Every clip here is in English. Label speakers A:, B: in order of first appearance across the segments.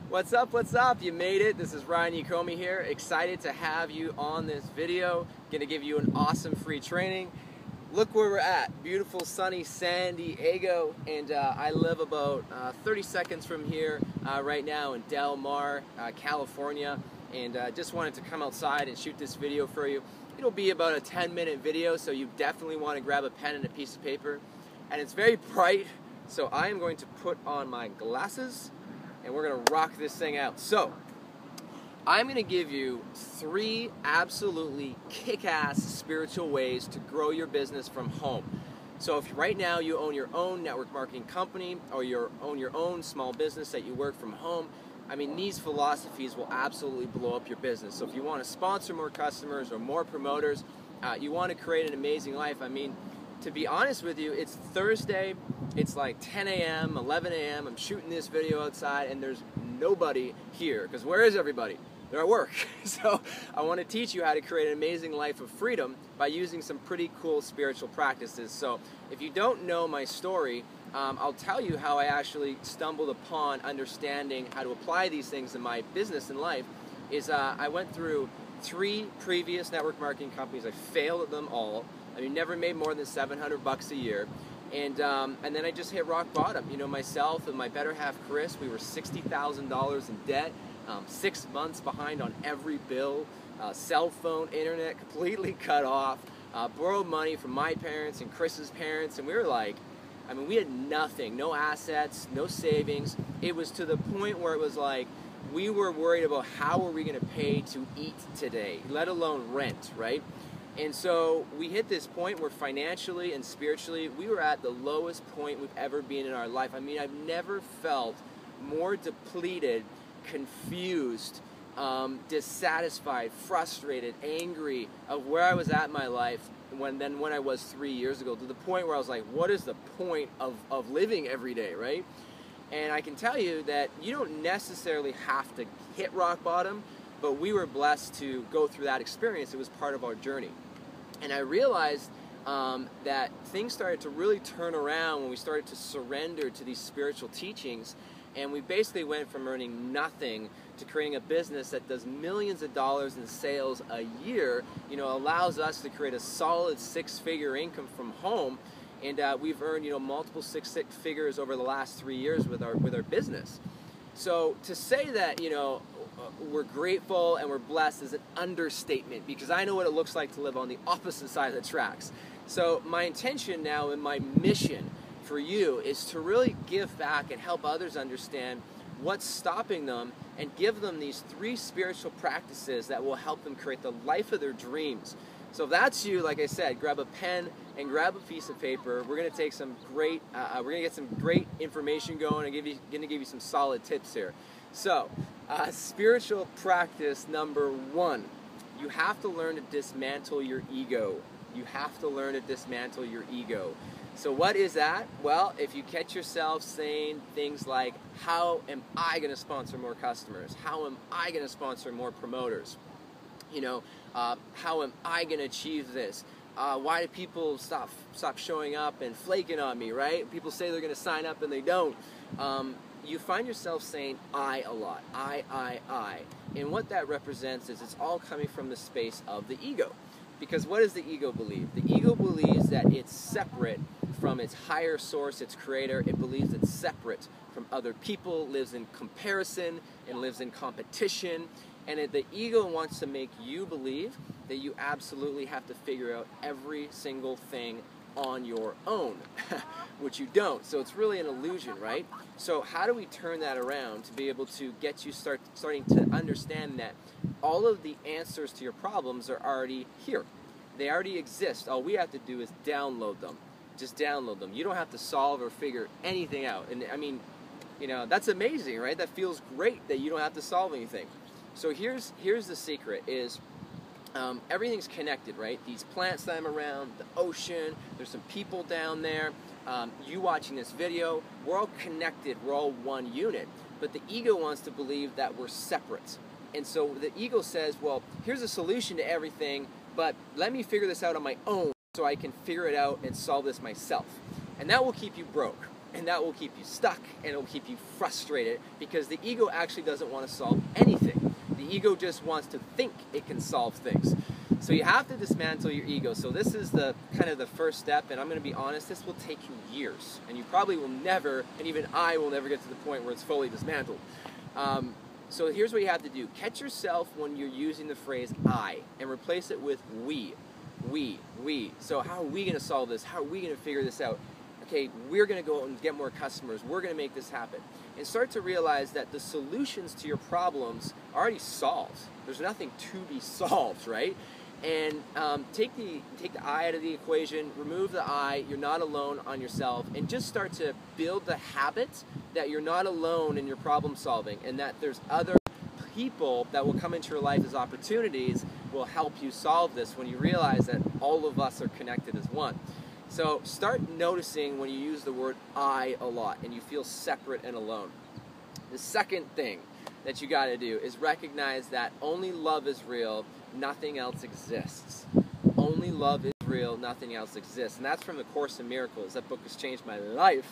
A: What's up, what's up? You made it. This is Ryan Yokome here. Excited to have you on this video. Gonna give you an awesome free training. Look where we're at. Beautiful, sunny San Diego. And I live about 30 seconds from here right now in Del Mar, California. And just wanted to come outside and shoot this video for you. It'll be about a 10-minute video, so you definitely want to grab a pen and a piece of paper. And it's very bright, so I am going to put on my glasses and we're going to rock this thing out. So, I'm going to give you 3 absolutely kick-ass spiritual ways to grow your business from home. So if right now you own your own network marketing company or you own your own small business that you work from home, I mean, these philosophies will absolutely blow up your business. So if you want to sponsor more customers or more promoters, you want to create an amazing life, I mean, to be honest with you, it's Thursday, it's like 10 a.m., 11 a.m., I'm shooting this video outside and there's nobody here, because where is everybody? They're at work. So I want to teach you how to create an amazing life of freedom by using some pretty cool spiritual practices. So if you don't know my story, I'll tell you how I actually stumbled upon understanding how to apply these things in my business and life. I went through 3 previous network marketing companies. I failed at them all. I mean, never made more than $700 a year. And then I just hit rock bottom. You know, myself and my better half, Chris, we were $60,000 in debt, 6 months behind on every bill, cell phone, internet completely cut off, borrowed money from my parents and Chris's parents, and we were like, I mean, we had nothing, no assets, no savings. It was to the point where it was like, we were worried about how are we going to pay to eat today, let alone rent, right? And so we hit this point where financially and spiritually, we were at the lowest point we've ever been in our life. I mean, I've never felt more depleted, confused, dissatisfied, frustrated, angry of where I was at in my life than when I was 3 years ago, to the point where I was like, what is the point of living every day, right? And I can tell you that you don't necessarily have to hit rock bottom, but we were blessed to go through that experience. It was part of our journey. And I realized that things started to really turn around when we started to surrender to these spiritual teachings. And we basically went from earning nothing to creating a business that does millions of dollars in sales a year, you know, allows us to create a solid 6-figure income from home. And we've earned, you know, multiple six figures over the last 3 years with our business. So to say that, you know, we're grateful and we're blessed is an understatement, because I know what it looks like to live on the opposite side of the tracks. So my intention now and my mission for you is to really give back and help others understand what's stopping them and give them these 3 spiritual practices that will help them create the life of their dreams. So if that's you, like I said, grab a pen and grab a piece of paper. We're going to take some great, we're going to get some great information going and going to give you some solid tips here. So, spiritual practice number 1, you have to learn to dismantle your ego. You have to learn to dismantle your ego. So what is that? Well, if you catch yourself saying things like, how am I going to sponsor more customers? How am I going to sponsor more promoters? You know, how am I going to achieve this? Why do people stop showing up and flaking on me, right? People say they're going to sign up and they don't. You find yourself saying I a lot. I. And what that represents is it's all coming from the space of the ego. Because what does the ego believe? The ego believes that it's separate from its higher source, its creator. It believes it's separate from other people, lives in comparison, and lives in competition. And the ego wants to make you believe that you absolutely have to figure out every single thing on your own, which you don't. So it's really an illusion, right? So how do we turn that around to be able to get you starting to understand that all of the answers to your problems are already here? They already exist. All we have to do is download them. Just download them. You don't have to solve or figure anything out. And I mean, you know, that's amazing, right? That feels great that you don't have to solve anything. So here's the secret is everything's connected, right? These plants that I'm around, the ocean, there's some people down there, you watching this video, we're all connected, we're all one unit. But the ego wants to believe that we're separate. And so the ego says, well, here's a solution to everything, but let me figure this out on my own so I can figure it out and solve this myself. And that will keep you broke. And that will keep you stuck, and it will keep you frustrated, because the ego actually doesn't want to solve anything. The ego just wants to think it can solve things. So you have to dismantle your ego. So this is the kind of the first step, and I'm going to be honest, this will take you years, and you probably will never, and even I will never get to the point where it's fully dismantled. So here's what you have to do. Catch yourself when you're using the phrase I, and replace it with we. We. So how are we going to solve this? How are we going to figure this out? Okay, we're going to go out and get more customers. We're going to make this happen. And start to realize that the solutions to your problems are already solved. There's nothing to be solved, right? And take the I out of the equation, remove the I, you're not alone on yourself, and just start to build the habit that you're not alone in your problem solving, and that there's other people that will come into your life as opportunities will help you solve this when you realize that all of us are connected as one. So start noticing when you use the word I a lot and you feel separate and alone. The second thing that you got to do is recognize that only love is real, nothing else exists. Only love is real, nothing else exists. And that's from the Course in Miracles. That book has changed my life.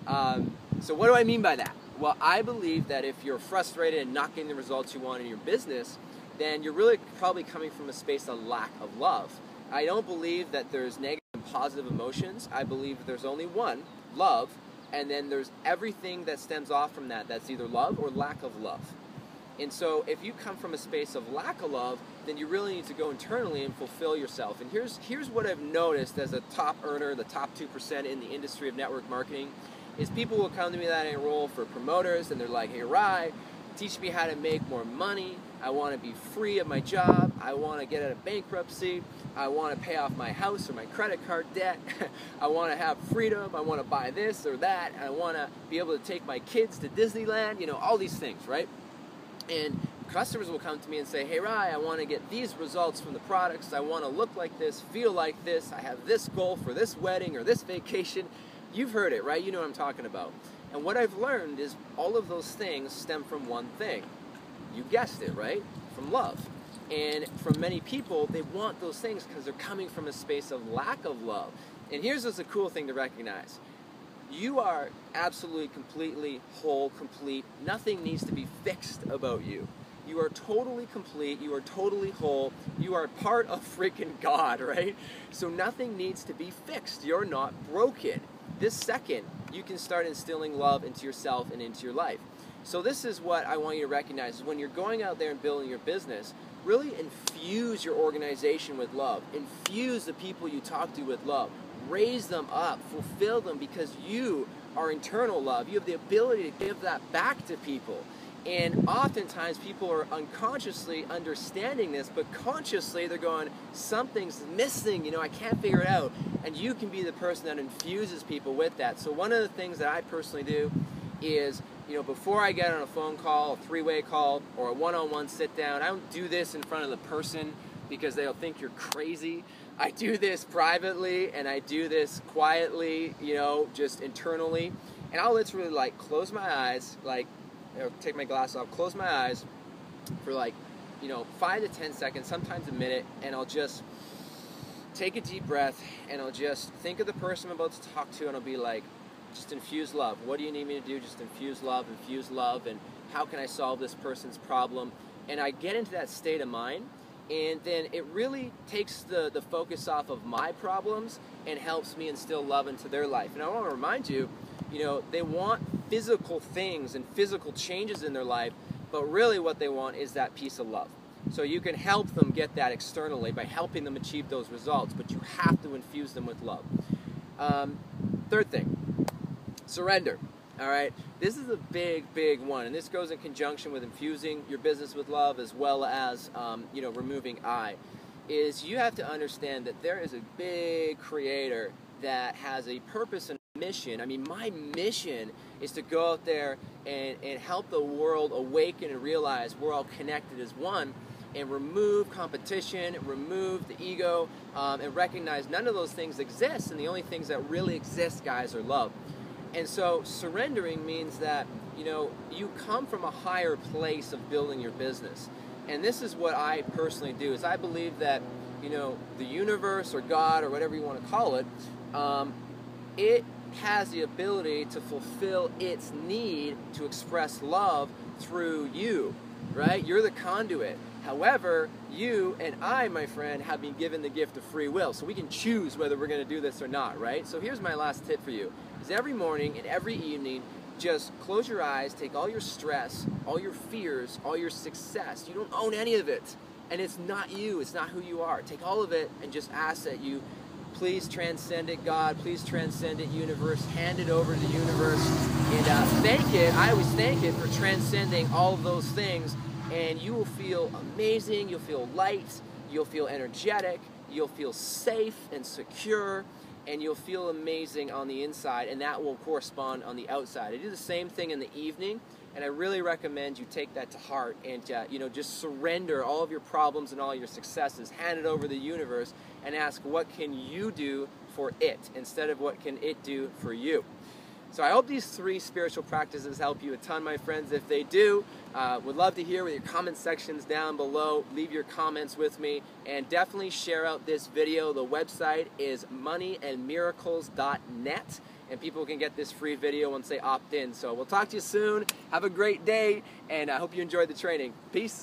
A: So what do I mean by that? Well, I believe that if you're frustrated and not getting the results you want in your business, then you're really probably coming from a space of lack of love. I don't believe that there's negative and positive emotions. I believe that there's only one, love, and then there's everything that stems off from that. That's either love or lack of love. And so if you come from a space of lack of love, then you really need to go internally and fulfill yourself. And here's what I've noticed as a top earner, the top 2% in the industry of network marketing, is people will come to me that I enroll for promoters, and they're like, hey, Rai, teach me how to make more money. I want to be free of my job. I want to get out of bankruptcy. I want to pay off my house or my credit card debt. I want to have freedom. I want to buy this or that. I want to be able to take my kids to Disneyland, you know, all these things, right? And customers will come to me and say, hey, Rai, I want to get these results from the products. I want to look like this, feel like this. I have this goal for this wedding or this vacation. You've heard it, right? You know what I'm talking about. And what I've learned is all of those things stem from one thing. You guessed it, right? From love. And from many people, they want those things because they're coming from a space of lack of love. And here's what's a cool thing to recognize. You are absolutely, completely whole, complete. Nothing needs to be fixed about you. You are totally complete. You are totally whole. You are part of freaking God, right? So nothing needs to be fixed. You're not broken. This second, you can start instilling love into yourself and into your life. So this is what I want you to recognize, is when you're going out there and building your business, really infuse your organization with love. Infuse the people you talk to with love. Raise them up. Fulfill them, because you are internal love. You have the ability to give that back to people. And oftentimes people are unconsciously understanding this, but consciously they're going, something's missing, you know, I can't figure it out. And you can be the person that infuses people with that. So one of the things that I personally do is, you know, before I get on a phone call, a three-way call, or a one-on-one sit-down, I don't do this in front of the person because they'll think you're crazy. I do this privately, and I do this quietly, you know, just internally. And I'll literally, like, close my eyes, like, you know, take my glasses off, close my eyes for, like, you know, 5 to 10 seconds, sometimes a minute, and I'll just take a deep breath, and I'll just think of the person I'm about to talk to, and I'll be like, just infuse love. What do you need me to do? Just infuse love, and how can I solve this person's problem? And I get into that state of mind, and then it really takes the focus off of my problems and helps me instill love into their life. And I want to remind you, you know, they want physical things and physical changes in their life, but really what they want is that piece of love. So you can help them get that externally by helping them achieve those results, but you have to infuse them with love. Third thing, surrender. All right, this is a big, big one, and this goes in conjunction with infusing your business with love, as well as you know, removing I. Is you have to understand that there is a big creator that has a purpose and mission. I mean, my mission is to go out there and help the world awaken and realize we're all connected as one, and remove competition, remove the ego, and recognize none of those things exist, and the only things that really exist, guys, are love. And so surrendering means that, you know, you come from a higher place of building your business. And this is what I personally do, is I believe that, you know, the universe or God or whatever you want to call it, it has the ability to fulfill its need to express love through you, right? You're the conduit. However, you and I, my friend, have been given the gift of free will, so we can choose whether we're going to do this or not, right? So here's my last tip for you, is every morning and every evening, just close your eyes, take all your stress, all your fears, all your success. You don't own any of it, and it's not you, it's not who you are. Take all of it and just ask that you please transcend it, God, please transcend it, universe, hand it over to the universe, and thank it, I always thank it for transcending all of those things, and you will feel amazing, you'll feel light, you'll feel energetic, you'll feel safe and secure, and you'll feel amazing on the inside, and that will correspond on the outside. I do the same thing in the evening, and I really recommend you take that to heart and just surrender all of your problems and all your successes, hand it over to the universe, and ask what can you do for it instead of what can it do for you. So I hope these 3 spiritual practices help you a ton, my friends. If they do, would love to hear with your comment sections down below. Leave your comments with me, and definitely share out this video. The website is moneyandmiracles.net, and people can get this free video once they opt in. So we'll talk to you soon. Have a great day, and I hope you enjoyed the training. Peace.